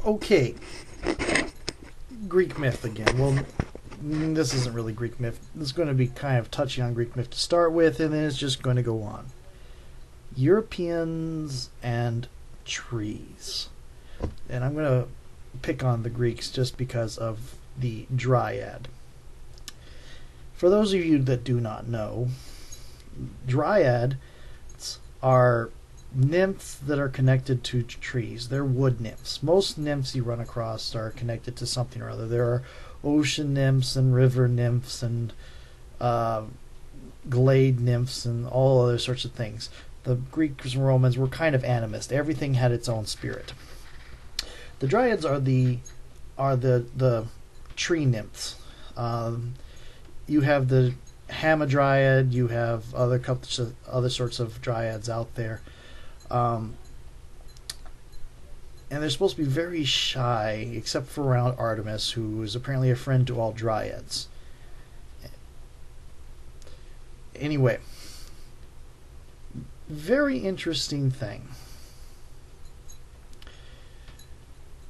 Okay, Greek myth again. Well, this isn't really Greek myth. It's going to be kind of touchy on Greek myth to start with, and then it's just going to go on. Europeans and trees. And I'm going to pick on the Greeks just because of the Dryad. For those of you that do not know, Dryads are nymphs that are connected to trees. They're wood nymphs. Most nymphs you run across are connected to something or other. There are ocean nymphs and river nymphs and glade nymphs and all other sorts of things. The Greeks and Romans were kind of animist. Everything had its own spirit. The Dryads are the tree nymphs. You have the Hamadryad. You have other sorts of dryads out there. And they're supposed to be very shy, except for around Artemis, who is apparently a friend to all dryads. Anyway, very interesting thing.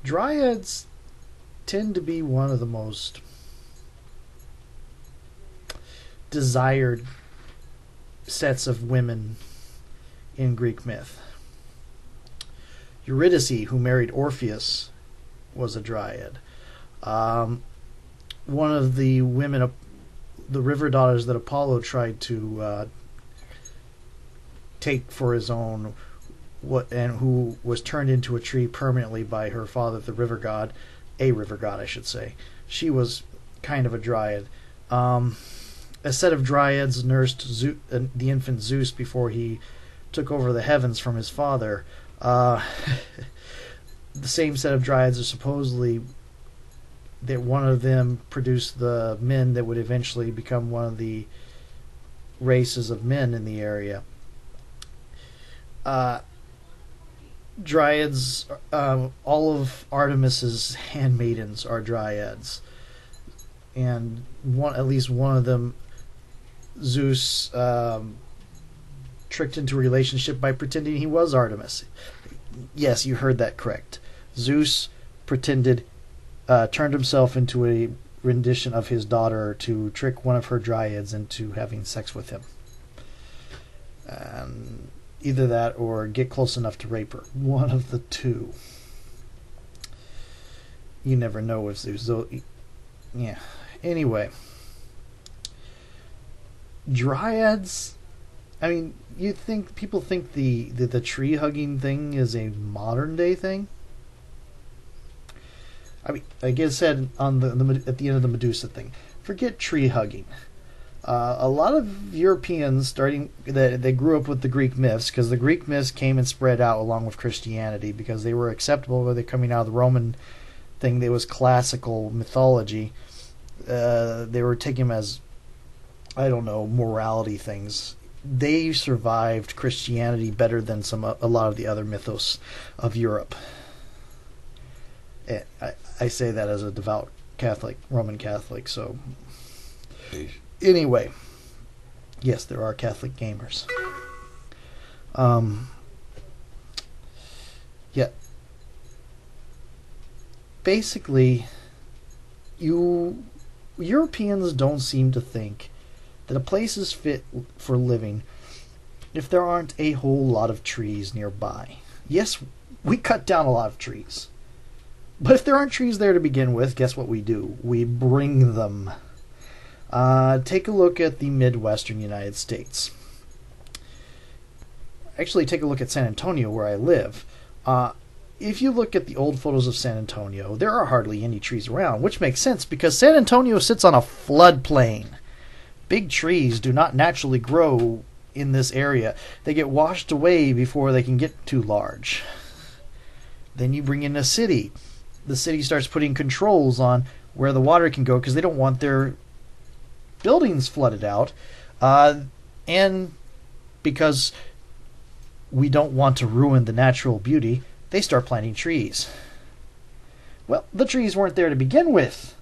Dryads tend to be one of the most desired sets of women in Greek myth. Eurydice, who married Orpheus, was a dryad. One of the women, the river daughters that Apollo tried to take for his own, and who was turned into a tree permanently by her father, the river god, a river god, I should say. She was kind of a dryad. A set of dryads nursed the infant Zeus before he took over the heavens from his father. The same set of dryads are supposedly that one of them produced the men that would eventually become one of the races of men in the area. Dryads, all of Artemis's handmaidens are dryads, and at least one of them, Zeus, tricked into a relationship by pretending he was Artemis. Yes, you heard that correct. Zeus pretended, turned himself into a rendition of his daughter to trick one of her dryads into having sex with him. Either that or get close enough to rape her. One of the two. You never know if Zeus... Yeah. Anyway. Dryads... I mean, people think the tree hugging thing is a modern day thing. I mean, like I said on at the end of the Medusa thing, forget tree hugging. A lot of Europeans they grew up with the Greek myths, because the Greek myths came and spread out along with Christianity because they were acceptable. Where they're coming out of the Roman thing, that was classical mythology. They were taking them as, I don't know, morality things. They survived Christianity better than a lot of the other mythos of Europe. I say that as a devout Catholic, Roman Catholic. So anyway, yes, there are Catholic gamers. Yeah. Basically, Europeans don't seem to think that a place is fit for living if there aren't a whole lot of trees nearby. Yes, we cut down a lot of trees. But if there aren't trees there to begin with, guess what we do? We bring them. Take a look at the Midwestern United States. Actually, take a look at San Antonio, where I live. If you look at the old photos of San Antonio, there are hardly any trees around, which makes sense because San Antonio sits on a floodplain. Big trees do not naturally grow in this area. They get washed away before they can get too large. Then you bring in a city. The city starts putting controls on where the water can go because they don't want their buildings flooded out. And because we don't want to ruin the natural beauty, they start planting trees. Well, the trees weren't there to begin with.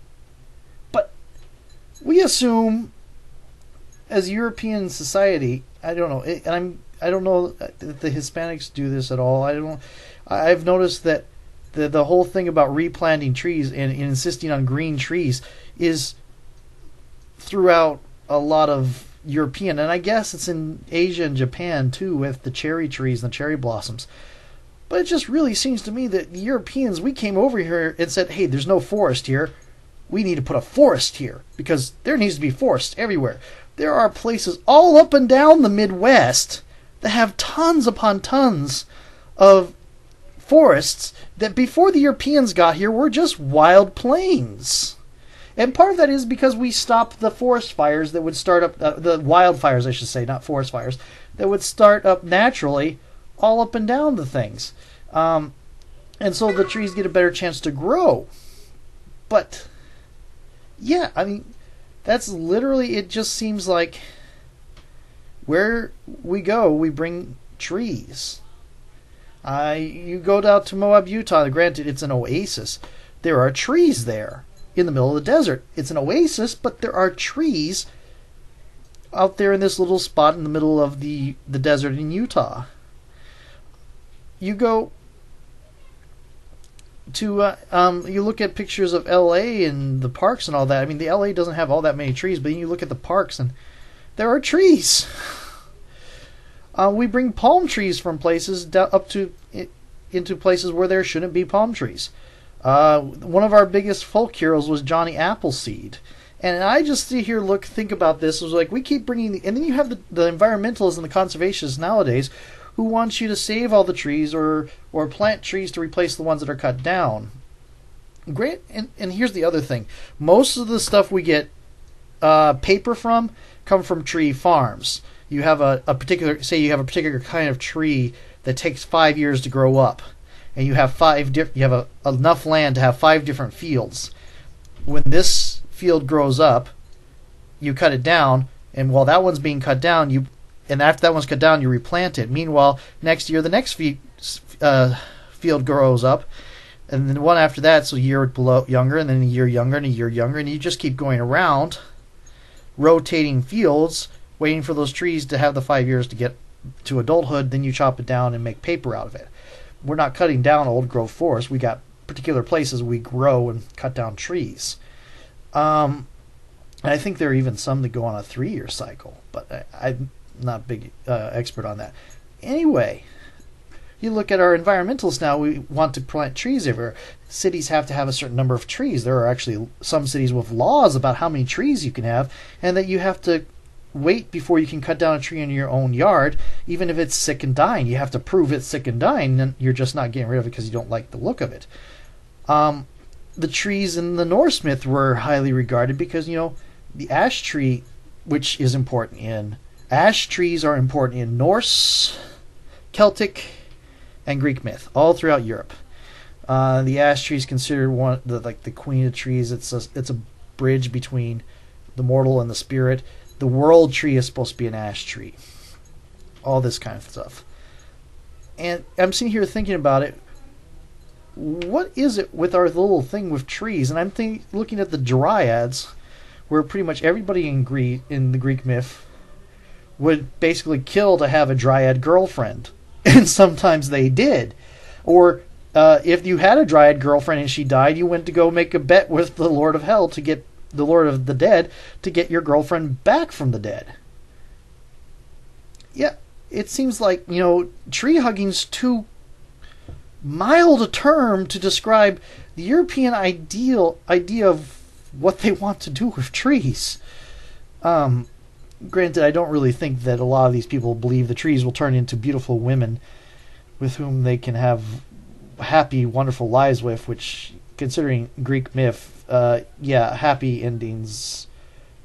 But we assume, as European society, I don't know, and I don't know that the Hispanics do this at all. I've noticed that The whole thing about replanting trees and insisting on green trees is throughout a lot of European, and I guess it's in Asia and Japan too, with the cherry trees and the cherry blossoms. But it just really seems to me that the Europeans, we came over here and said, hey, there's no forest here. We need to put a forest here because there needs to be forests everywhere. There are places all up and down the Midwest that have tons upon tons of forests that before the Europeans got here were just wild plains. And part of that is because we stopped the forest fires that would start up, the wildfires, I should say, not forest fires, that would start up naturally all up and down the things. And so the trees get a better chance to grow. But, yeah, I mean, that's literally, it just seems like where we go, we bring trees. You go down to Moab, Utah. Granted, it's an oasis. There are trees there in the middle of the desert. It's an oasis, but there are trees out there in this little spot in the middle of the desert in Utah. You go to you look at pictures of L.A. and the parks and all that. I mean, the L.A. doesn't have all that many trees, but you look at the parks and there are trees. We bring palm trees from places up to into places where there shouldn't be palm trees. One of our biggest folk heroes was Johnny Appleseed. And I just sit here, think about this. It was like we keep bringing, and then you have the environmentalists and the conservationists nowadays who want you to save all the trees or plant trees to replace the ones that are cut down. Great, and here's the other thing. Most of the stuff we get paper from come from tree farms. You have a particular kind of tree that takes 5 years to grow up, and you have enough land to have 5 different fields. When this field grows up, you cut it down, and while that one's being cut down, and after that one's cut down, you replant it. Meanwhile, next year the next field grows up, and then the one after that's a year younger, and then a year younger, and a year younger, and you just keep going around, rotating fields, waiting for those trees to have the 5 years to get to adulthood. Then you chop it down and make paper out of it. We're not cutting down old growth forests. We got particular places we grow and cut down trees. And I think there are even some that go on a 3-year cycle, but I'm not a big expert on that. Anyway, you look at our environmentalists now, we want to plant trees everywhere. Cities have to have a certain number of trees. There are actually some cities with laws about how many trees you can have, and that you have to wait before you can cut down a tree in your own yard, even if it's sick and dying. You have to prove it's sick and dying, and you're just not getting rid of it because you don't like the look of it. The trees in the Norse myth were highly regarded because, the ash tree, which is important in ash trees are important in Norse, Celtic, and Greek myth, all throughout Europe. The ash tree is considered the queen of trees. It's a bridge between the mortal and the spirit. The world tree is supposed to be an ash tree. All this kind of stuff. And I'm sitting here thinking about it. What is it with our little thing with trees? And I'm looking at the Dryads, where pretty much everybody in the Greek myth would basically kill to have a Dryad girlfriend. And sometimes they did. Or if you had a Dryad girlfriend and she died, you went to go make a bet with the Lord of Hell to get the Lord of the Dead to get your girlfriend back from the dead. Yeah, it seems like, tree hugging's too mild a term to describe the European idea of what they want to do with trees. Granted, I don't really think that a lot of these people believe the trees will turn into beautiful women with whom they can have happy, wonderful lives with, which, considering Greek myth, happy endings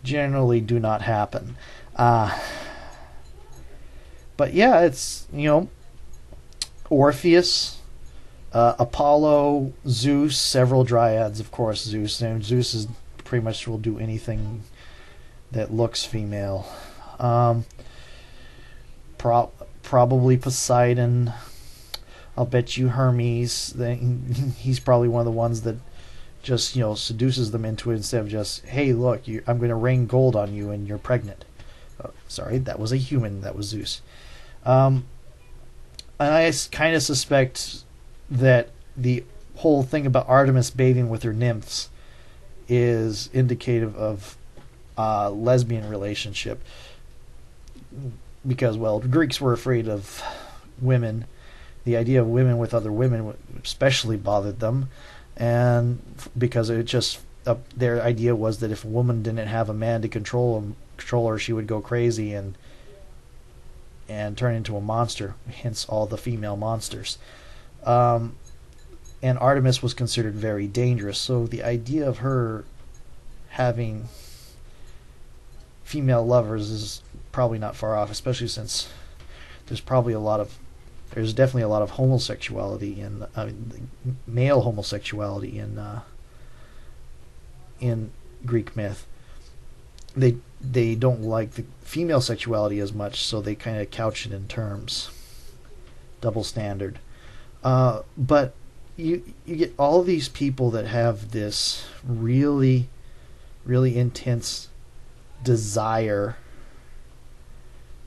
generally do not happen. But yeah, it's, Orpheus, Apollo, Zeus, several dryads, of course. Zeus is pretty much will do anything that looks female. Probably Poseidon. I'll bet you Hermes. He's probably one of the ones that just seduces them into it instead of just, hey, look, I'm going to rain gold on you and you're pregnant. Sorry, that was a human. That was Zeus. And I kind of suspect that the whole thing about Artemis bathing with her nymphs is indicative of lesbian relationship, because, well, Greeks were afraid of women. The idea of women with other women especially bothered them, and because it just their idea was that if a woman didn't have a man to control her, she would go crazy and turn into a monster. Hence all the female monsters. And Artemis was considered very dangerous, so the idea of her having female lovers is probably not far off, especially since there's definitely a lot of homosexuality in male homosexuality in Greek myth. They don't like the female sexuality as much, so they kind of couch it in terms double standard. But you get all these people that have this really, really intense desire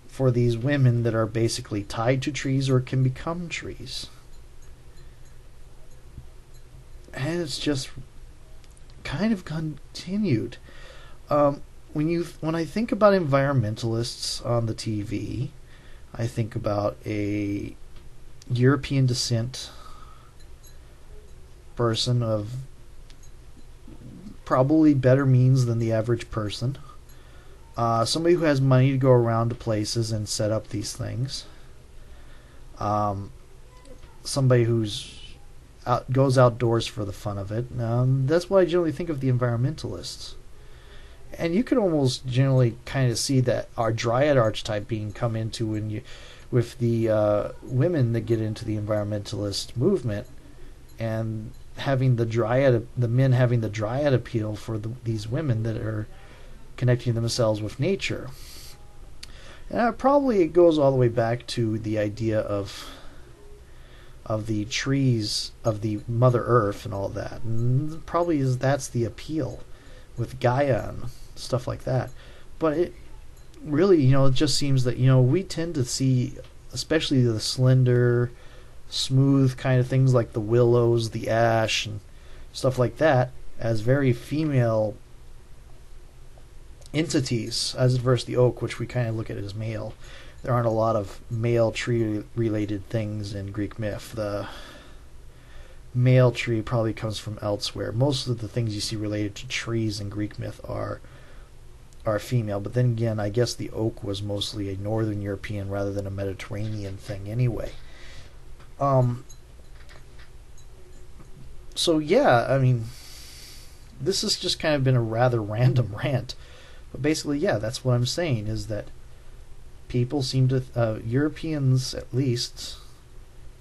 for these women that are basically tied to trees or can become trees. And it's just kind of continued. When I think about environmentalists on the TV, I think about a European descent person of probably better means than the average person. Somebody who has money to go around to places and set up these things. Somebody who's goes outdoors for the fun of it. That's what I generally think of the environmentalists. And you could almost generally kind of see that our dryad archetype being come into with the women that get into the environmentalist movement, and having the men having the dryad appeal for these women that are connecting themselves with nature. And probably it goes all the way back to the idea of the trees, of the Mother Earth and all that. And probably that's the appeal with Gaia and stuff like that. But it really, it just seems that, we tend to see, especially the slender, smooth kind of things like the willows, the ash, and stuff like that, as very female entities, as versus the oak, which we kind of look at it as male. There aren't a lot of male tree-related things in Greek myth. The male tree probably comes from elsewhere. Most of the things you see related to trees in Greek myth are female. But then again, I guess the oak was mostly a Northern European rather than a Mediterranean thing anyway. So yeah, this has just kind of been a rather random rant. But basically, yeah, that's what I'm saying, is that people seem to, Europeans at least,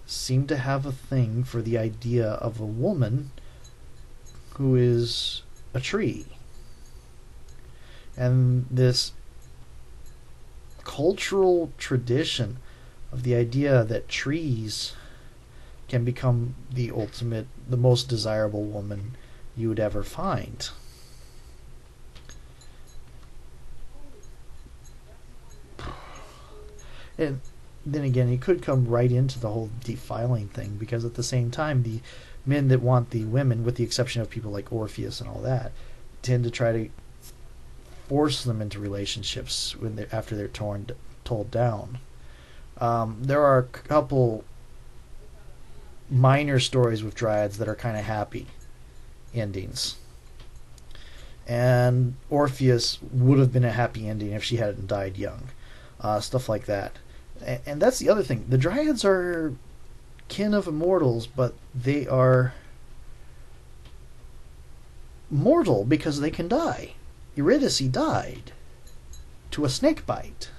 seem to have a thing for the idea of a woman who is a tree. And this cultural tradition of the idea that trees can become the most desirable woman you would ever find. And then again, it could come right into the whole defiling thing, because at the same time, the men that want the women, with the exception of people like Orpheus and all that, tend to try to force them into relationships after they're told down. There are a couple minor stories with dryads that are kind of happy endings. And Orpheus would have been a happy ending if she hadn't died young. Stuff like that. And that's the other thing. The dryads are kin of immortals, but they are mortal because they can die. Eurydice died to a snake bite.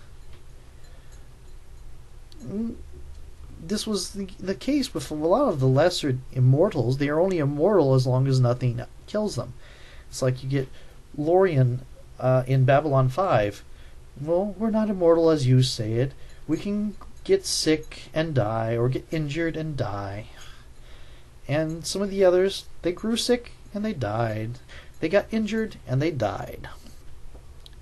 This was the case with a lot of the lesser immortals. They are only immortal as long as nothing kills them. It's like you get Lorien in Babylon 5. Well, we're not immortal as you say it. We can get sick and die, or get injured and die. And some of the others, they grew sick and they died. They got injured and they died.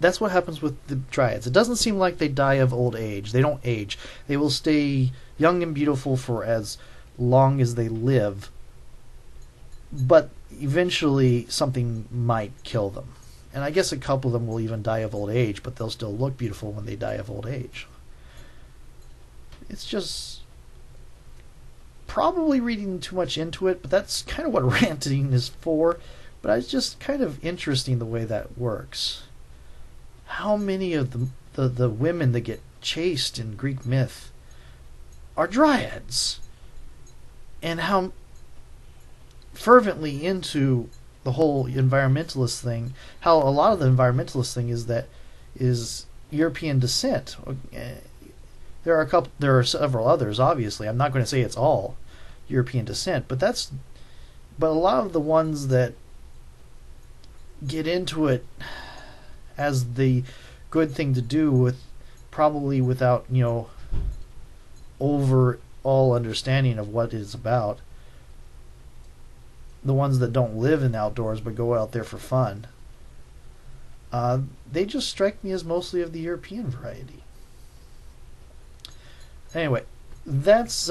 That's what happens with the dryads. It doesn't seem like they die of old age. They don't age. They will stay young and beautiful for as long as they live. but eventually something might kill them. And I guess a couple of them will even die of old age, but they'll still look beautiful when they die of old age. It's just probably reading too much into it, but that's kind of what ranting is for. But it's just kind of interesting the way that works. How many of the women that get chased in Greek myth are dryads? And how fervently into the whole environmentalist thing, how a lot of the environmentalist thing is European descent. There are several others, obviously. I'm not going to say it's all European descent, but a lot of the ones that get into it as the good thing to do, probably without overall understanding of what it's about. The ones that don't live in the outdoors but go out there for fun, they just strike me as mostly of the European variety. Anyway, that's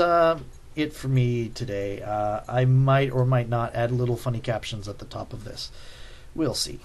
it for me today. I might or might not add little funny captions at the top of this. We'll see.